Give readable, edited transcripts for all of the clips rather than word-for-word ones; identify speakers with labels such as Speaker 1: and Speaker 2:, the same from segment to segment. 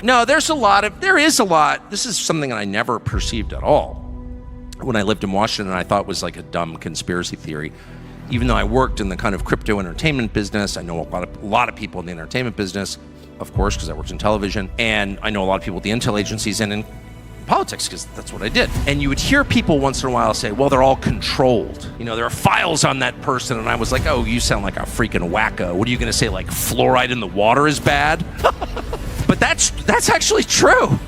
Speaker 1: No, there is a lot. This is something that I never perceived at all when I lived in Washington. I thought was like a dumb conspiracy theory. Even though I worked in the kind of crypto entertainment business, I know a lot of people in the entertainment business, of course, because I worked in television, and I know a lot of people at the intel agencies and in politics, because that's what I did. And you would hear people once in a while say, well, they're all controlled. You know, there are files on that person. And I was like, oh, you sound like a freaking wacko. What are you going to say, like fluoride in the water is bad? But that's actually true.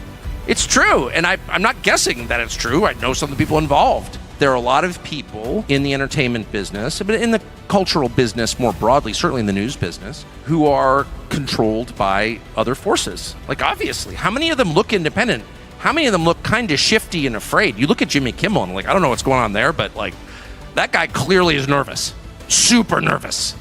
Speaker 1: It's true. And I'm not guessing that it's true. I know some of the people involved. There are a lot of people in the entertainment business, but in the cultural business more broadly, certainly in the news business, who are controlled by other forces. Like, obviously, how many of them look independent? How many of them look kind of shifty and afraid? You look at Jimmy Kimmel and like, I don't know what's going on there, but like, that guy clearly is nervous, super nervous.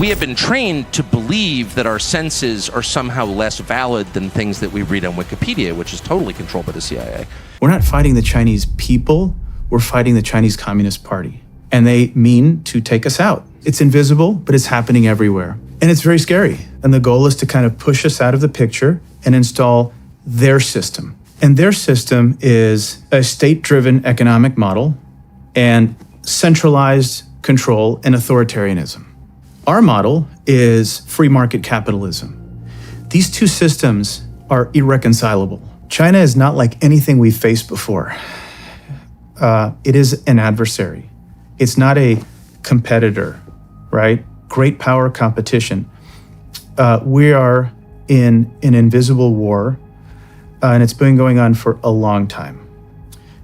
Speaker 1: We have been trained to believe that our senses are somehow less valid than things that we read on Wikipedia, which is totally controlled by the CIA.
Speaker 2: We're not fighting the Chinese people. We're fighting the Chinese Communist Party. And they mean to take us out. It's invisible, but it's happening everywhere. And it's very scary. And the goal is to kind of push us out of the picture and install their system. And their system is a state-driven economic model and centralized control and authoritarianism. Our model is free market capitalism. These two systems are irreconcilable. China is not like anything we've faced before. It is an adversary. It's not a competitor, right? Great power competition. We are in an invisible war, and it's been going on for a long time.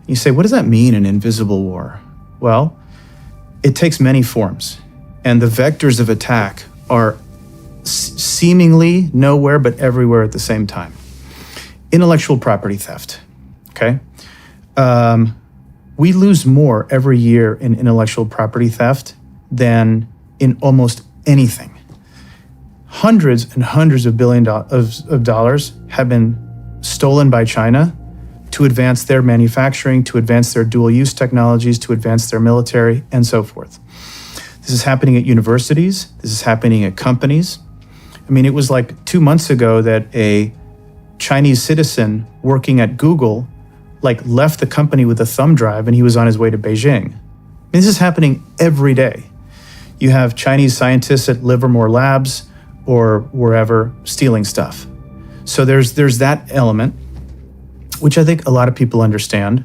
Speaker 2: You say, what does that mean, an invisible war? Well, it takes many forms, and the vectors of attack are seemingly nowhere but everywhere at the same time. Intellectual property theft, okay? We lose more every year in intellectual property theft than in almost anything. Hundreds and hundreds of billions of dollars have been stolen by China to advance their manufacturing, to advance their dual-use technologies, to advance their military, and so forth. This is happening at universities. This is happening at companies. I mean, it was like 2 months ago that a Chinese citizen working at Google left the company with a thumb drive and he was on his way to Beijing. I mean, this is happening every day. You have Chinese scientists at Livermore Labs or wherever stealing stuff. So there's that element, which I think a lot of people understand.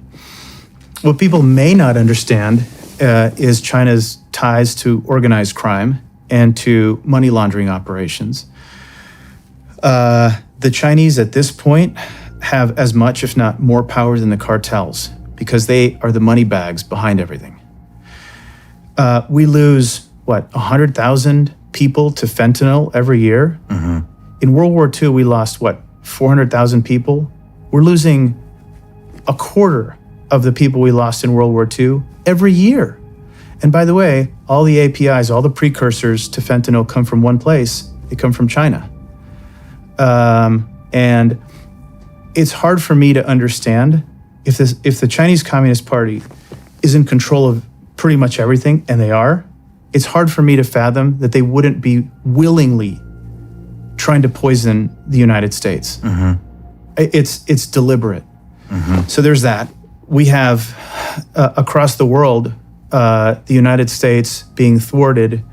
Speaker 2: What people may not understand is China's ties to organized crime and to money laundering operations. The Chinese at this point have as much, if not more, power than the cartels because they are the money bags behind everything. We lose, 100,000 people to fentanyl every year? Mm-hmm. In World War II, we lost, 400,000 people? We're losing a quarter of the people we lost in World War II every year. And by the way, all the APIs, all the precursors to fentanyl come from one place. They come from China. And it's hard for me to understand if the Chinese Communist Party is in control of pretty much everything, and they are, it's hard for me to fathom that they wouldn't be willingly trying to poison the United States. Mm-hmm. It's deliberate. Mm-hmm. So there's that. We have across the world, the United States being thwarted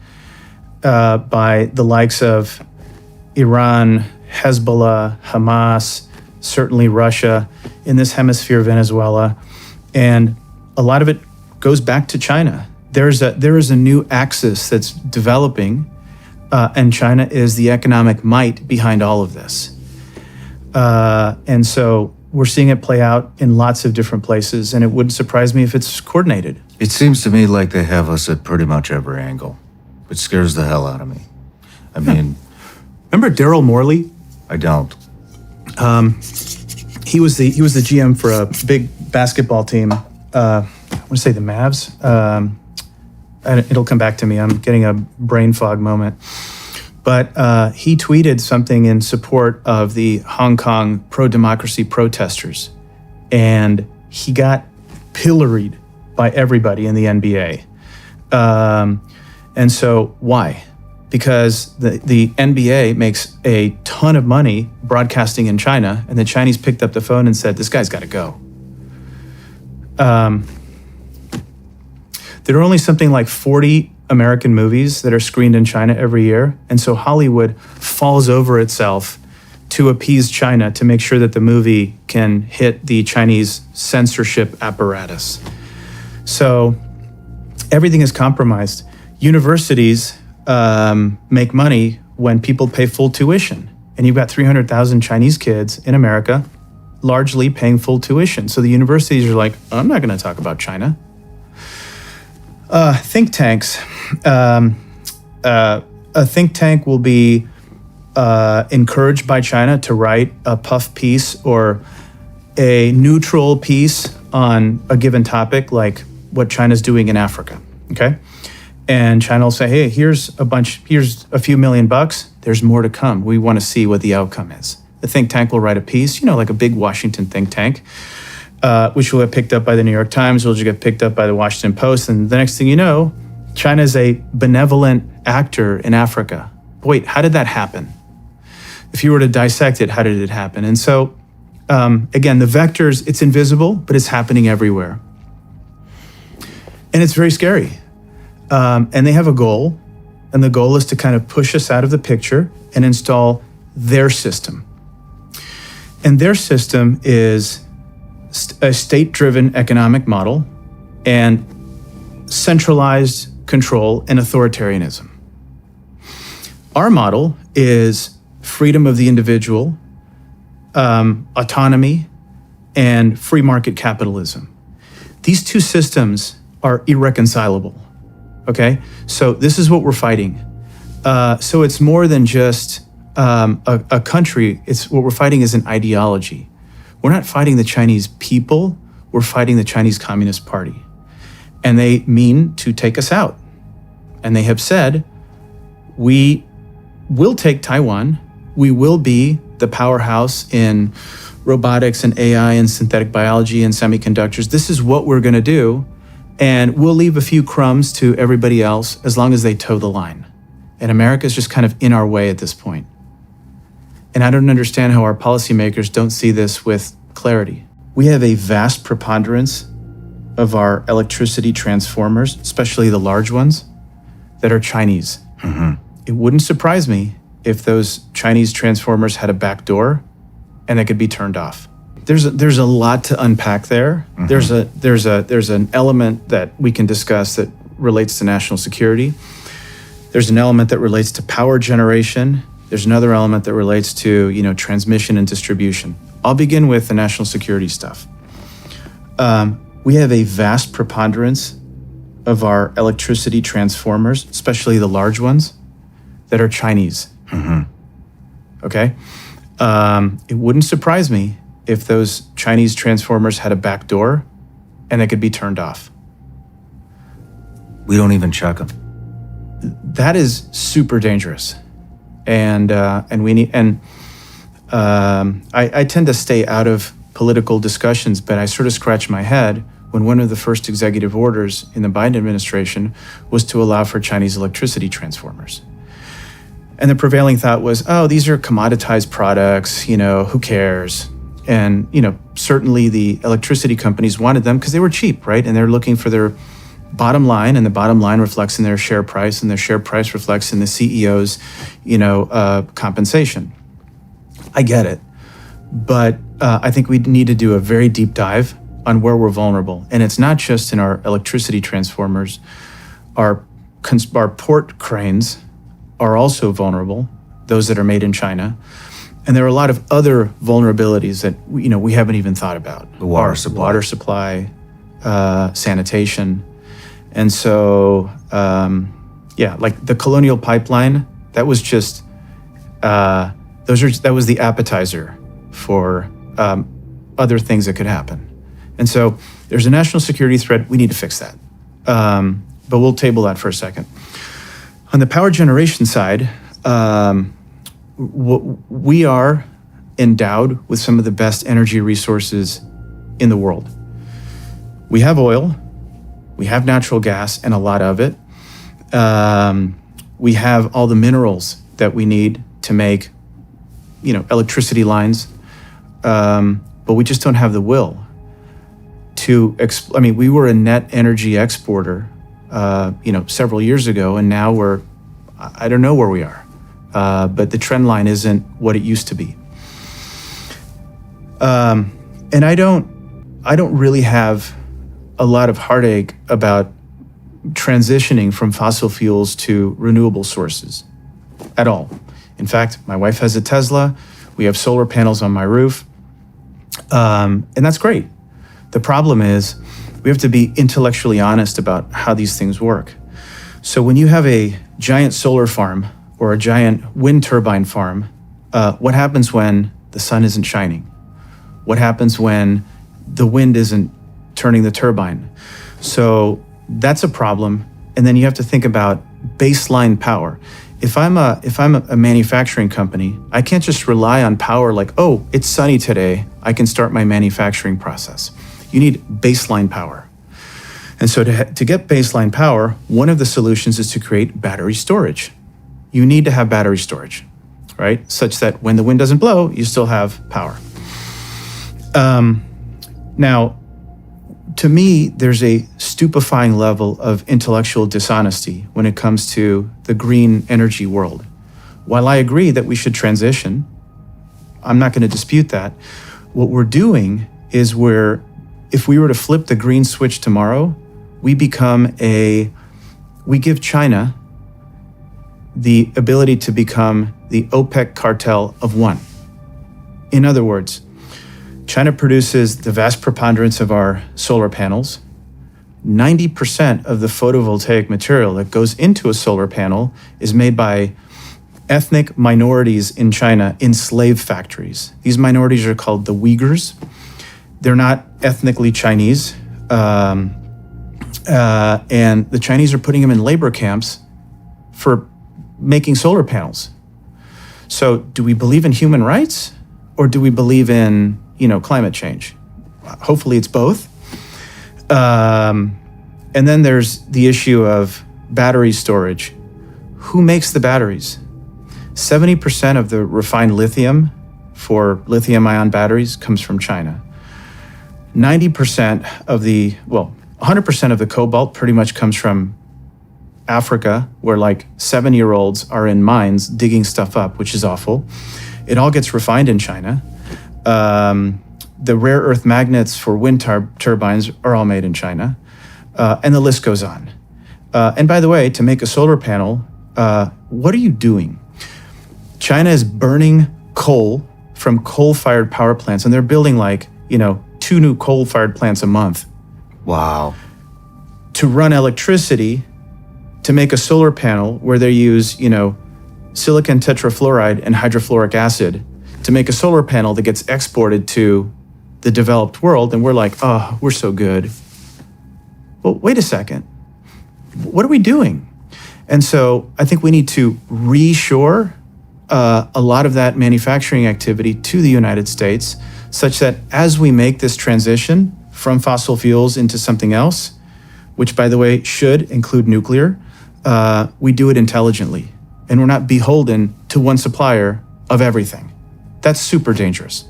Speaker 2: by the likes of Iran, Hezbollah, Hamas, certainly Russia, in this hemisphere, Venezuela, and a lot of it goes back to China. There is a new axis that's developing, and China is the economic might behind all of this. And so we're seeing it play out in lots of different places, and it wouldn't surprise me if it's coordinated.
Speaker 3: It seems to me like they have us at pretty much every angle, which scares the hell out of me. I mean...
Speaker 2: Remember Daryl Morley?
Speaker 3: I don't.
Speaker 2: He was the GM for a big basketball team. I want to say the Mavs. And it'll come back to me. I'm getting a brain fog moment. But he tweeted something in support of the Hong Kong pro-democracy protesters. And he got pilloried by everybody in the NBA. And so why? because the NBA makes a ton of money broadcasting in China, and the Chinese picked up the phone and said, this guy's got to go. There are only something like 40 American movies that are screened in China every year, and so Hollywood falls over itself to appease China to make sure that the movie can hit the Chinese censorship apparatus. So everything is compromised. Universities make money when people pay full tuition, and you've got 300,000 Chinese kids in America largely paying full tuition. So the universities are like, I'm not going to talk about China. Think tanks. A think tank will be encouraged by China to write a puff piece or a neutral piece on a given topic, like what China's doing in Africa. Okay, and China will say, "Hey, here's a few million bucks. There's more to come. We want to see what the outcome is." The think tank will write a piece, like a big Washington think tank, which will get picked up by the New York Times, will get picked up by the Washington Post, and the next thing you know, China is a benevolent actor in Africa. Wait, how did that happen? If you were to dissect it, how did it happen? And so, again, the vectors, it's invisible, but it's happening everywhere. And it's very scary. And they have a goal, and the goal is to kind of push us out of the picture and install their system. And their system is a state-driven economic model and centralized control and authoritarianism. Our model is freedom of the individual, autonomy, and free market capitalism. These two systems are irreconcilable, okay? So this is what we're fighting. So it's more than just a country. It's what we're fighting is an ideology. We're not fighting the Chinese people, we're fighting the Chinese Communist Party. And they mean to take us out. And they have said, we will take Taiwan, we will be the powerhouse in robotics and AI and synthetic biology and semiconductors. This is what we're gonna do. And we'll leave a few crumbs to everybody else as long as they toe the line. And America's just kind of in our way at this point. And I don't understand how our policymakers don't see this with clarity. We have a vast preponderance of our electricity transformers, especially the large ones, that are Chinese. Mm-hmm. It wouldn't surprise me if those Chinese transformers had a back door and they could be turned off. There's a lot to unpack there. Mm-hmm. There's an element that we can discuss that relates to national security. There's an element that relates to power generation. There's another element that relates to transmission and distribution. I'll begin with the national security stuff. We have a vast preponderance of our electricity transformers, especially the large ones, that are Chinese. Mm-hmm. Okay? It wouldn't surprise me if those Chinese transformers had a back door and they could be turned off.
Speaker 3: We don't even check them.
Speaker 2: That is super dangerous. And I tend to stay out of political discussions, but I sort of scratch my head when one of the first executive orders in the Biden administration was to allow for Chinese electricity transformers. And the prevailing thought was, oh, these are commoditized products, who cares? And, certainly the electricity companies wanted them because they were cheap, right? And they're looking for their bottom line, and the bottom line reflects in their share price, and their share price reflects in the CEO's, compensation. I get it. But I think we need to do a very deep dive on where we're vulnerable. And it's not just in our electricity transformers. Our port cranes are also vulnerable, those that are made in China. And there are a lot of other vulnerabilities that we haven't even thought about.
Speaker 3: The water
Speaker 2: Our
Speaker 3: supply.
Speaker 2: Water supply, sanitation. And so, like the Colonial Pipeline, that was just, that was the appetizer for other things that could happen. And so there's a national security threat. We need to fix that. But we'll table that for a second. On the power generation side, we are endowed with some of the best energy resources in the world. We have oil, we have natural gas, and a lot of it. We have all the minerals that we need to make, electricity lines, but we just don't have the will to. We were a net energy exporter, several years ago, and now I don't know where we are, but the trend line isn't what it used to be. And I don't really have a lot of heartache about transitioning from fossil fuels to renewable sources at all. In fact, my wife has a Tesla. We have solar panels on my roof. And that's great. The problem is we have to be intellectually honest about how these things work. So when you have a giant solar farm or a giant wind turbine farm, what happens when the sun isn't shining? What happens when the wind isn't turning the turbine? So that's a problem. And then you have to think about baseline power. If I'm a manufacturing company, I can't just rely on power like, oh, it's sunny today, I can start my manufacturing process. You need baseline power. And so to get baseline power, one of the solutions is to create battery storage. You need to have battery storage, right? Such that when the wind doesn't blow, you still have power. Now, to me, there's a stupefying level of intellectual dishonesty when it comes to the green energy world. While I agree that we should transition, I'm not going to dispute that. What we're doing is if we were to flip the green switch tomorrow, we give China the ability to become the OPEC cartel of one. In other words, China produces the vast preponderance of our solar panels. 90% of the photovoltaic material that goes into a solar panel is made by ethnic minorities in China in slave factories. These minorities are called the Uyghurs. They're not ethnically Chinese. And the Chinese are putting them in labor camps for making solar panels. So do we believe in human rights or do we believe in climate change? Hopefully it's both. And then there's the issue of battery storage. Who makes the batteries? 70% of the refined lithium for lithium-ion batteries comes from China. 100% of the cobalt pretty much comes from Africa, where like 7-year-olds are in mines digging stuff up, which is awful. It all gets refined in China. The rare earth magnets for wind turbines are all made in China, and the list goes on. And by the way, to make a solar panel, what are you doing? China is burning coal from coal-fired power plants, and they're building 2 new coal-fired plants a month.
Speaker 3: Wow.
Speaker 2: To run electricity, to make a solar panel where they use, silicon tetrafluoride and hydrofluoric acid to make a solar panel that gets exported to the developed world, and we're like, oh, we're so good. Well, wait a second. What are we doing? And so I think we need to reshore a lot of that manufacturing activity to the United States, such that as we make this transition from fossil fuels into something else, which, by the way, should include nuclear, we do it intelligently. And we're not beholden to one supplier of everything. That's super dangerous.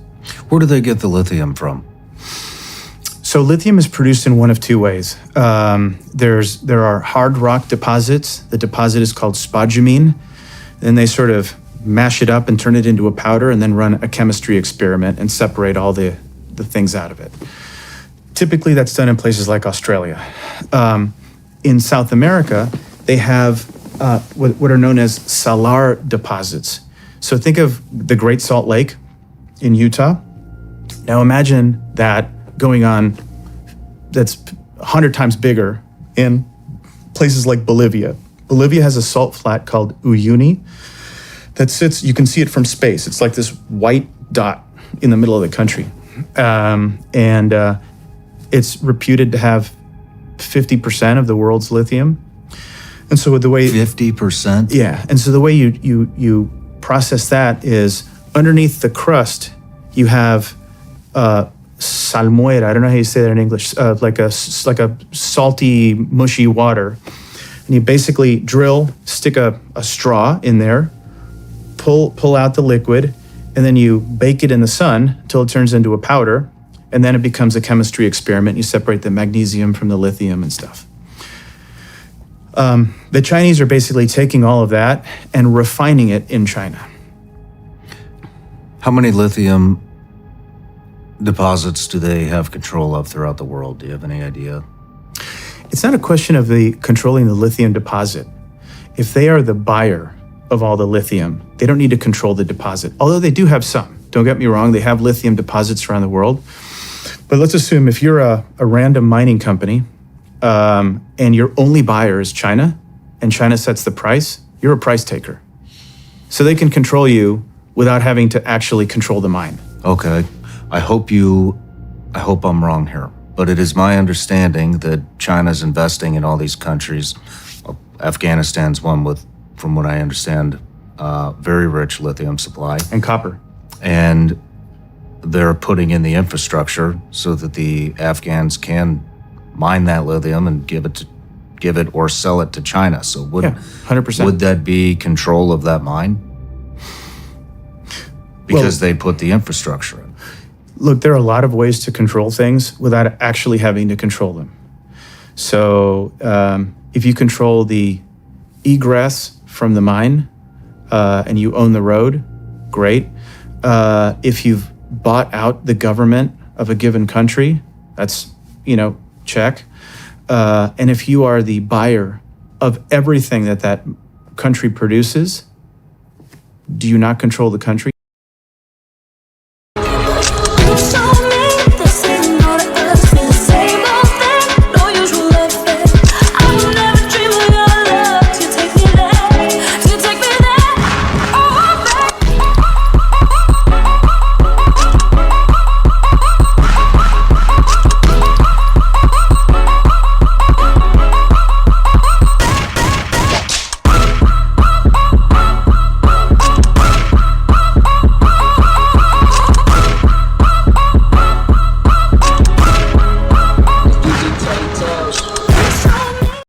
Speaker 3: Where do they get the lithium from?
Speaker 2: So lithium is produced in one of two ways. There are hard rock deposits. The deposit is called spodumene. Then they sort of mash it up and turn it into a powder and then run a chemistry experiment and separate all the things out of it. Typically, that's done in places like Australia. In South America, they have what are known as salar deposits. So think of the Great Salt Lake in Utah. Now imagine that going on, that's 100 times bigger in places like Bolivia. Bolivia has a salt flat called Uyuni that sits, you can see it from space. It's like this white dot in the middle of the country. It's reputed to have 50% of the world's lithium. And so the way
Speaker 3: 50%?
Speaker 2: Yeah. And so the way you process that is underneath the crust, you have salmuera. I don't know how you say that in English. Like a salty, mushy water And you basically drill, stick a straw in there, pull out the liquid, and then you bake it in the sun until it turns into a powder, and then it becomes a chemistry experiment. You separate the magnesium from the lithium and stuff. The Chinese are basically taking all of that and refining it in China.
Speaker 3: How many lithium deposits do they have control of throughout the world? Do you have any idea?
Speaker 2: It's not a question of the controlling the lithium deposit. If they are the buyer of all the lithium, they don't need to control the deposit, although they do have some. Don't get me wrong, they have lithium deposits around the world. But let's assume if you're a random mining company and your only buyer is China, and China sets the price, you're a price taker. So they can control you without having to actually control the mine.
Speaker 3: Okay. I hope I'm wrong here, but it is my understanding that China's investing in all these countries. Well, Afghanistan's one with, from what I understand, very rich lithium supply.
Speaker 2: And copper.
Speaker 3: And they're putting in the infrastructure so that the Afghans can mine that lithium and give it or sell it to China. So would
Speaker 2: 100%.
Speaker 3: would that be control of that mine? Because they put the infrastructure in.
Speaker 2: Look, there are a lot of ways to control things without actually having to control them. So if you control the egress from the mine and you own the road, great. If you've bought out the government of a given country, that's, check. And if you are the buyer of everything that country produces, do you not control the country?